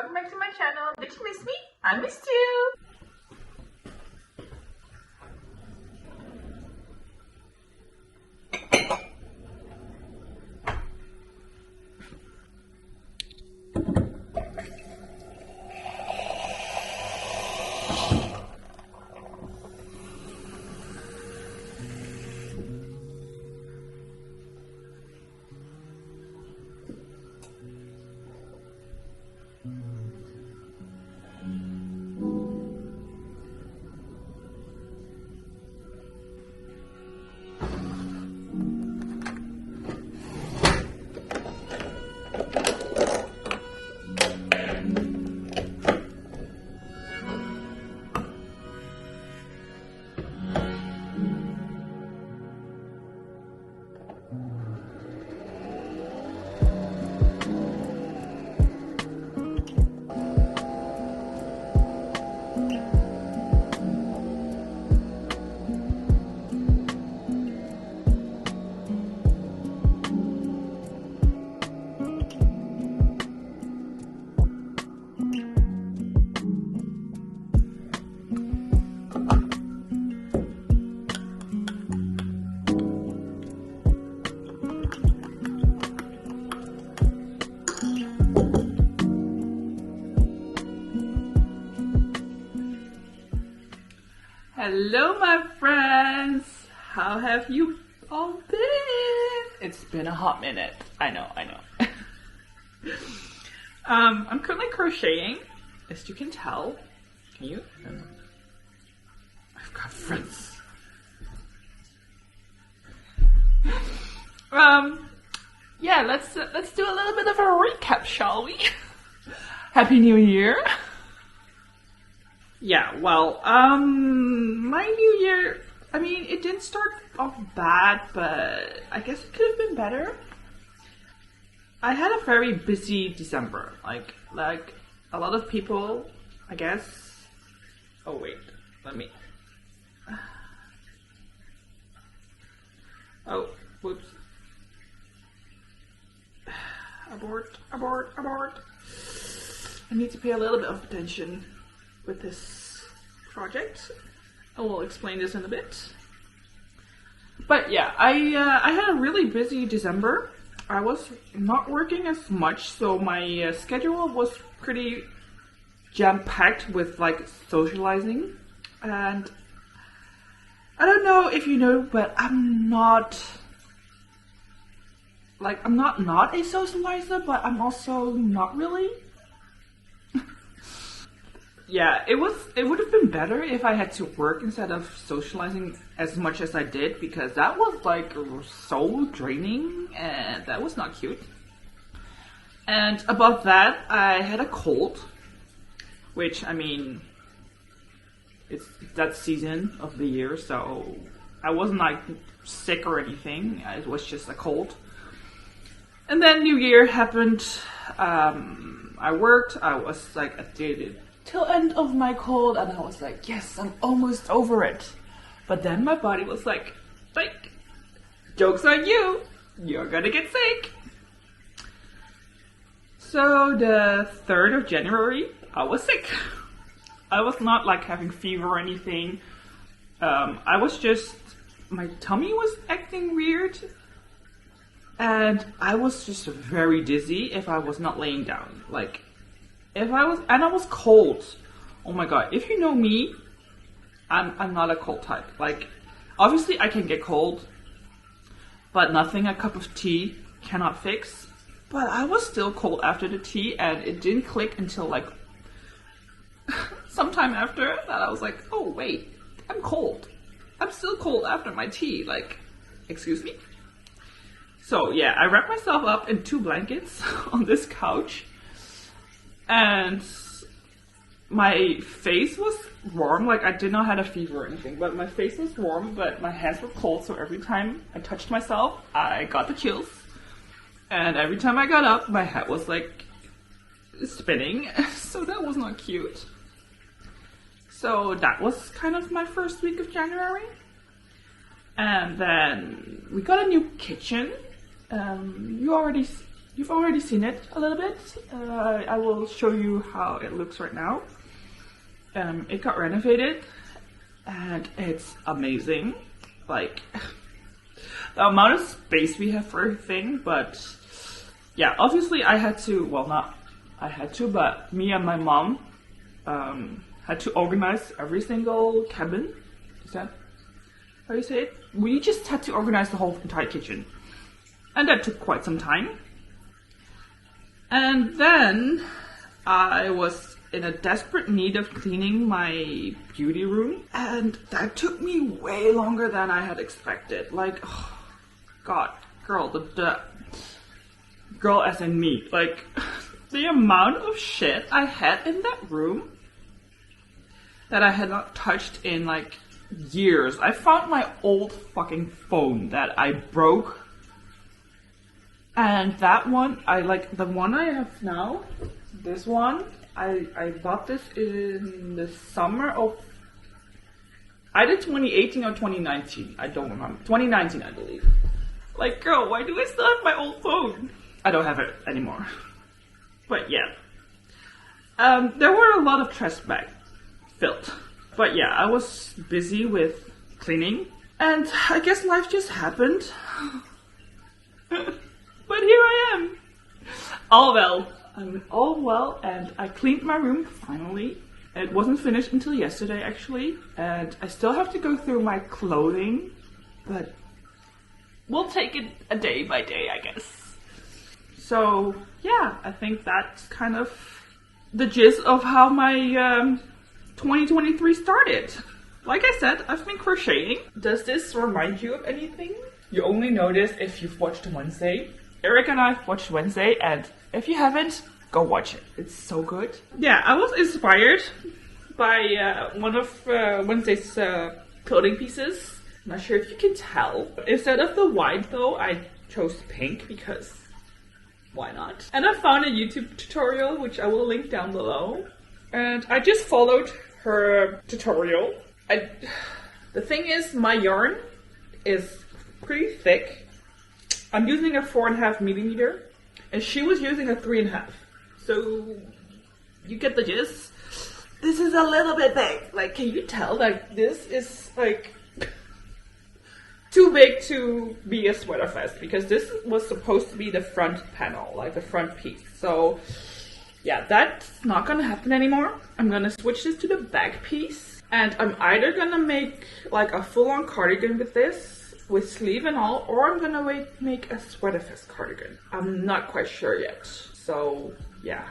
welcome back to my channel. Did you miss me? I missed you! Hello my friends! How have you all been? It's been a hot minute. I know. I'm currently crocheting, as you can tell. Can you? I've got friends. Yeah, let's do a little bit of a recap, shall we? Happy New Year! Yeah, well, my new year, I mean, it didn't start off bad, but I guess it could have been better. I had a very busy December, like a lot of people, I guess. Oh wait, let me. Oh, whoops. Abort. I need to pay a little bit of attention with this project. I will explain this in a bit. But yeah, I had a really busy December. I was not working as much, so my schedule was pretty jam-packed with like socializing. And I don't know if you know, but I'm not a socializer, but I'm also not really. Yeah, it would have been better if I had to work instead of socializing as much as I did, because that was like so draining and that was not cute. And above that, I had a cold, which, I mean, it's that season of the year, so I wasn't like sick or anything. It was just a cold. And then New Year happened. I worked. I was like, I did it till end of my cold, and I was like, yes, I'm almost over it. But then my body was like, joke's on you, you're gonna get sick. So the 3rd of January, I was sick. I was not like having fever or anything. I was just, my tummy was acting weird, and I was just very dizzy if I was not laying down. Like, I was cold. Oh my god, if you know me, I'm not a cold type. Like, obviously I can get cold, but nothing a cup of tea cannot fix. But I was still cold after the tea, and it didn't click until like sometime after that. I was like, oh wait, I'm cold. I'm still cold after my tea. Like, excuse me? So yeah, I wrapped myself up in 2 blankets on this couch. And my face was warm, like I did not have a fever or anything, but my face was warm, but my hands were cold, so every time I touched myself, I got the chills. And every time I got up, my head was like spinning, so that was not cute. So that was kind of my first week of January. And then we got a new kitchen. You already you've already seen it a little bit. I will show you how it looks right now. It got renovated and it's amazing. Like, the amount of space we have for everything, but yeah, obviously I had to, well, not I had to, but me and my mom had to organize every single cabin. Is that how you say it? We just had to organize the whole entire kitchen. And that took quite some time. And then I was in a desperate need of cleaning my beauty room. And that took me way longer than I had expected. Like, oh, God, girl, the girl as in me. Like, the amount of shit I had in that room that I had not touched in like years. I found my old fucking phone that I broke. And that one, I like the one I have now, this one, I bought this in the summer of either 2018 or 2019. I don't remember. 2019, I believe. Like, girl, why do I still have my old phone? I don't have it anymore. But yeah. There were a lot of trash bags filled. But yeah, I was busy with cleaning. And I guess life just happened. But here I am. All well. I'm all well, and I cleaned my room finally. It wasn't finished until yesterday, actually. And I still have to go through my clothing. But we'll take it a day by day, I guess. So, yeah, I think that's kind of the gist of how my 2023 started. Like I said, I've been crocheting. Does this remind you of anything? You only notice if you've watched Wednesday. Eric and I watched Wednesday, and if you haven't, go watch it. It's so good. Yeah, I was inspired by one of Wednesday's clothing pieces. I'm not sure if you can tell. Instead of the white though, I chose pink because why not? And I found a YouTube tutorial, which I will link down below. And I just followed her tutorial. The thing is, my yarn is pretty thick. I'm using a 4.5 millimeter, and she was using a 3.5. So you get the gist. This is a little bit big. Like, can you tell? Like, this is like too big to be a sweater vest, because this was supposed to be the front panel, like the front piece. So yeah, that's not gonna happen anymore. I'm gonna switch this to the back piece, and I'm either gonna make like a full-on cardigan with this, with sleeve and all, or I'm gonna make a sweater vest cardigan. I'm not quite sure yet. So yeah,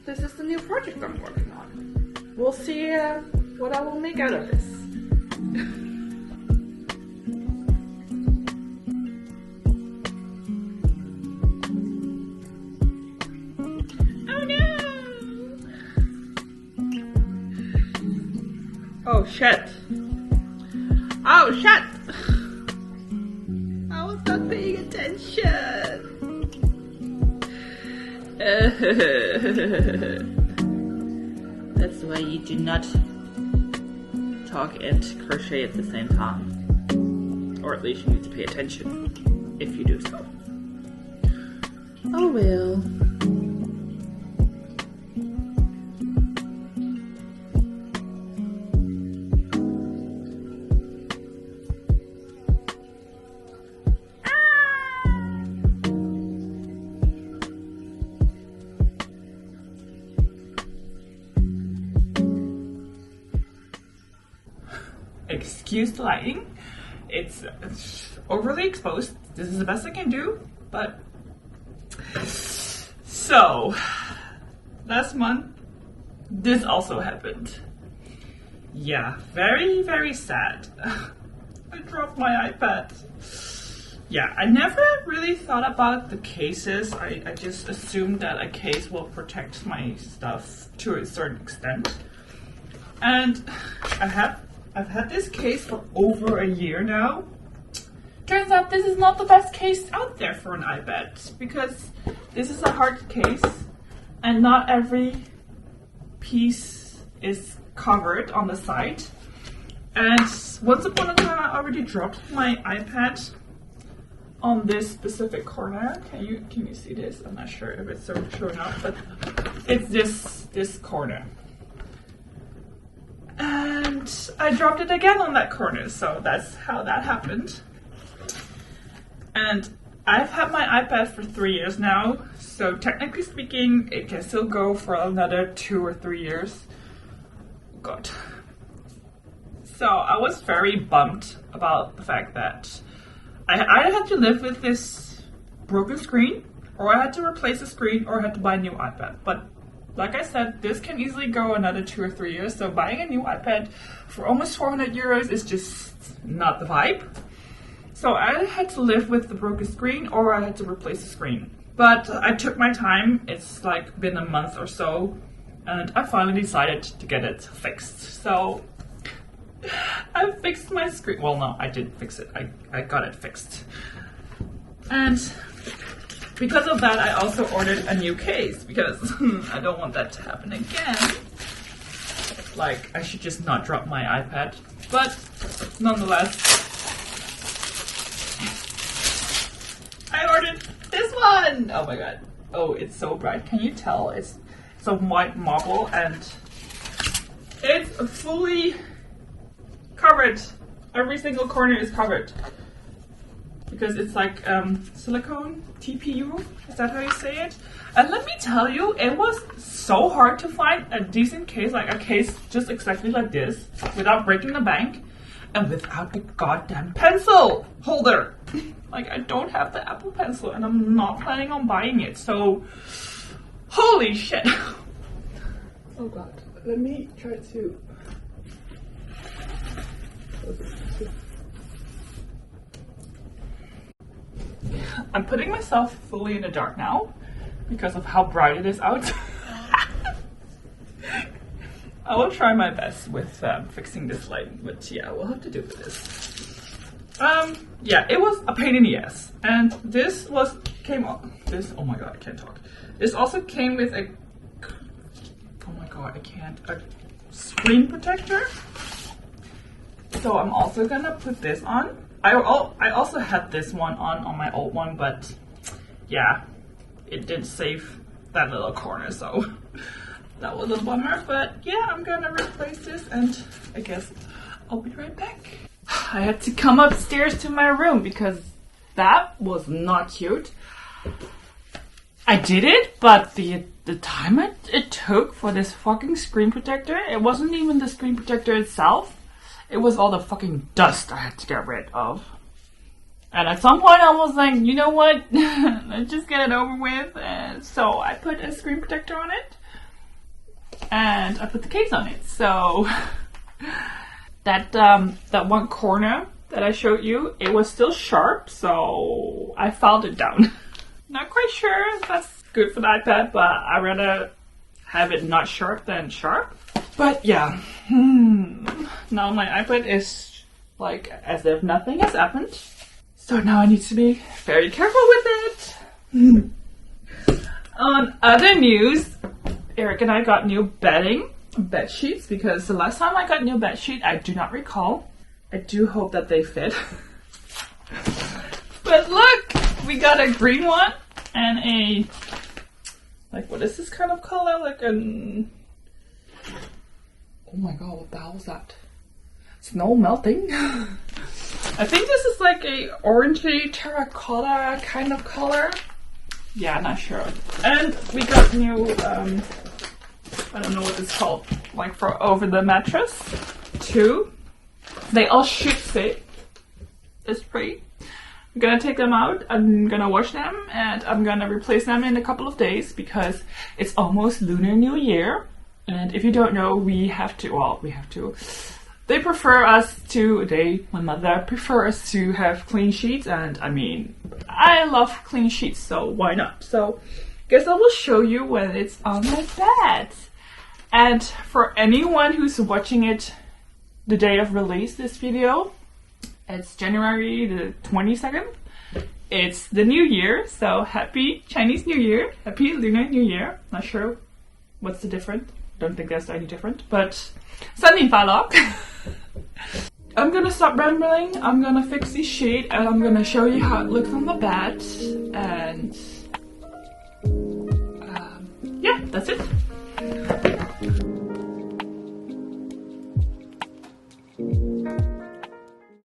this is the new project I'm working on. We'll see what I will make out of this. Oh no! Oh shit! Oh shit! I was not paying attention. That's why you do not talk and crochet at the same time. Or at least you need to pay attention if you do so. Oh well. Excuse the lighting. It's overly exposed. This is the best I can do, but so last month this also happened. Yeah, very, very sad. I dropped my iPad. Yeah, I never really thought about the cases. I just assumed that a case will protect my stuff to a certain extent. And I've had this case for over a year now. Turns out this is not the best case out there for an iPad, because this is a hard case and not every piece is covered on the side. And once upon a time I already dropped my iPad on this specific corner. Can you see this? I'm not sure if it's showing up, but it's this corner. And I dropped it again on that corner, so that's how that happened. And I've had my iPad for 3 years now, so technically speaking, it can still go for another 2 or 3 years. God. So I was very bummed about the fact that I had to live with this broken screen, or I had to replace the screen, or I had to buy a new iPad. But like I said, this can easily go another 2 or 3 years, so buying a new iPad for almost 400 euros is just not the vibe. So I had to live with the broken screen, or I had to replace the screen. But I took my time. It's like been a month or so, and I finally decided to get it fixed. So I fixed my screen. Well, no, I didn't fix it. I got it fixed. And because of that, I also ordered a new case, because I don't want that to happen again. Like, I should just not drop my iPad. But nonetheless, I ordered this one! Oh my god. Oh, it's so bright. Can you tell? It's some white marble and it's fully covered. Every single corner is covered. Because it's like silicone TPU. Is that how you say it? And let me tell you, it was so hard to find a decent case, like a case just exactly like this, without breaking the bank and without the goddamn pencil holder. Like, I don't have the Apple Pencil and I'm not planning on buying it, so holy shit. Oh god, let me try to... I'm putting myself fully in the dark now because of how bright it is out. I will try my best with fixing this lighting, but yeah, we'll have to do with this. Yeah, it was a pain in the ass, and this came up. Oh my god, I can't talk. This also came with a, oh my god, I can't, a screen protector. So I'm also gonna put this on. I also had this one on my old one, but yeah, it didn't save that little corner, so that was a bummer. But yeah, I'm gonna replace this, and I guess I'll be right back. I had to come upstairs to my room because that was not cute. I did it, but the time it took for this fucking screen protector, it wasn't even the screen protector itself. It was all the fucking dust I had to get rid of. And at some point I was like, you know what? Let's just get it over with. And so I put a screen protector on it. And I put the case on it. So that one corner that I showed you, it was still sharp. So I filed it down. Not quite sure if that's good for the iPad, but I'd rather have it not sharp than sharp. But yeah, now my iPad is like as if nothing has happened. So now I need to be very careful with it. On other news, Eric and I got new bed sheets, because the last time I got new bed sheet, I do not recall. I do hope that they fit. But look, we got a green one and a, like, what is this kind of color? Like an, oh my god, what the hell is that? Snow melting? I think this is like a orangey terracotta kind of color. Yeah, not sure. And we got new, I don't know what it's called, like for over the mattress too. They all should fit. It's pretty. I'm gonna take them out, I'm gonna wash them, and I'm gonna replace them in a couple of days because it's almost Lunar New Year. And if you don't know, my mother prefers to have clean sheets, and I mean, I love clean sheets, so why not? So, guess I will show you when it's on my bed. And for anyone who's watching it the day of release, this video, it's January the 22nd. It's the new year, so happy Chinese New Year, happy Lunar New Year. Not sure what's the difference. Don't think there's any different, but 新年快樂. I'm gonna stop rambling. I'm gonna fix this sheet and I'm gonna show you how it looks on the bed. And yeah, that's it.